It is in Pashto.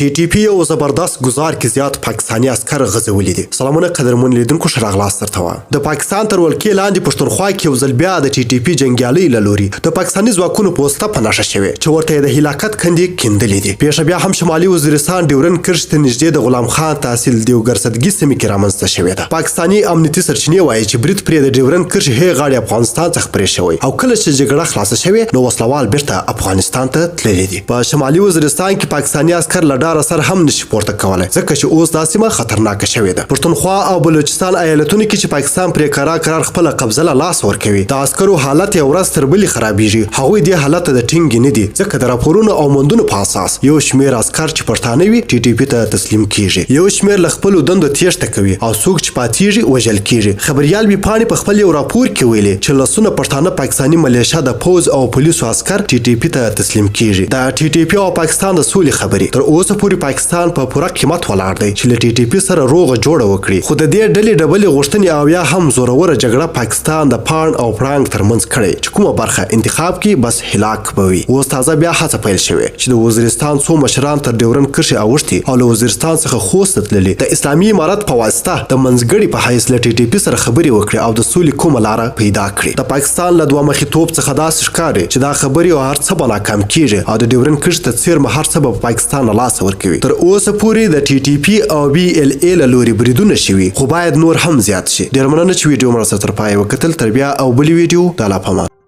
ټي ټي پی یو زبردست گزار کې زیات پاکستاني عسکر غزولي دي. سلامونه قدرمن لیدونکو، ښه راغلاست درته وایم. د پاکستان تر ولکې لاندې پښتونخوا کې یو ځل بیا د ټي ټي پی جنګیالۍ له لوري د پاکستاني ځواکونو په واسطه په نښه شوې چې ورته یې د هلاکت کندې کیندلې دي. پیښه بیا هم شمالي وزیرستان ډیورن کرښې ته نږدې د غلام خان تحصیل دیوګرسدګي سیمې کې رامنځته شوې ده. پاکستاني امنیتي سرچینې وایي چې برید پرې د ډیورن کرښې هغې غاړې افغانستان څخه پرې شوی او کله چې جګړه خلاصه شوې نو وسلوال بیرته افغانستان ته تللي دي. په شمالي وزیرستان کې پاکستاني عسکر له ډاره سر هم نشي پورته کولی ځکه چې اوس دا سیمه خطرناکه شوې ده. پښتونخوا او بلوچستان ایالتونو کې چې پاکستان پرې کرار خپله قبضه له لاس ورکوي د عسکرو حالت یو ورځ تر بلې خرابیږي. هغوی دې حالت ته د ټینګې نه دي ځکه د راپورونو او موندنو په اساس یو شمېر عسکر چې پښتانه وي ټي ټي پي ته تسلیم کیږي، یو شمېر له خپلو دندو تیښته کوي او څوک چې پاتېږي وژل کیږي. خبریال بیپاڼې په خپل یو راپور کې ویلي چې لسونه پښتانه پاکستاني ملیشه د پوځ او پولیسو عسکر ټي ټي پي ته تسلیم کیږي. د ټي ټي پي او پاکستان د سولې خبرې تر اوسه پورې پاکستان په پوره قیمت ولاړ دی چې له ټي ټي پي سره روغه جوړه وکړي، خو د دې ډلې ډبلې غوښتنې او یا هم زوروره جګړه پاکستان د پاڼ او پړانګ ترمنځ کړی چې کومه برخه انتخاب کې بس هلاک به وي. اوس تازه بیا هڅه پیل شوې چې د وزیرستان څو مشران تر ډیورن کرښې اوښتي او له وزیرستان څخه خوست ته تللي د اسلامي امارت په واسطه د منځګړي په حیث له ټي ټي پي سره خبرې وکړي او د سولې کومه لاره پیدا کړي. د پاکستان له دوه مخې توپ څخه داسې ښکاري چې دا خبرې او هر څه به ناکام کیږي او د ډیورن کرښې ته څیرمه هر څه به پاکستان له لاسه ورکوي. تر اوسه پورې د ټي ټي پي او بي ال اي له لوري بریدونه شوي، خو باید نور هم زیات شي. ډېر مننه چې ویډیو مو سره تر پایه وکتل. تر بیا او بلې ویډیو د الله په امان.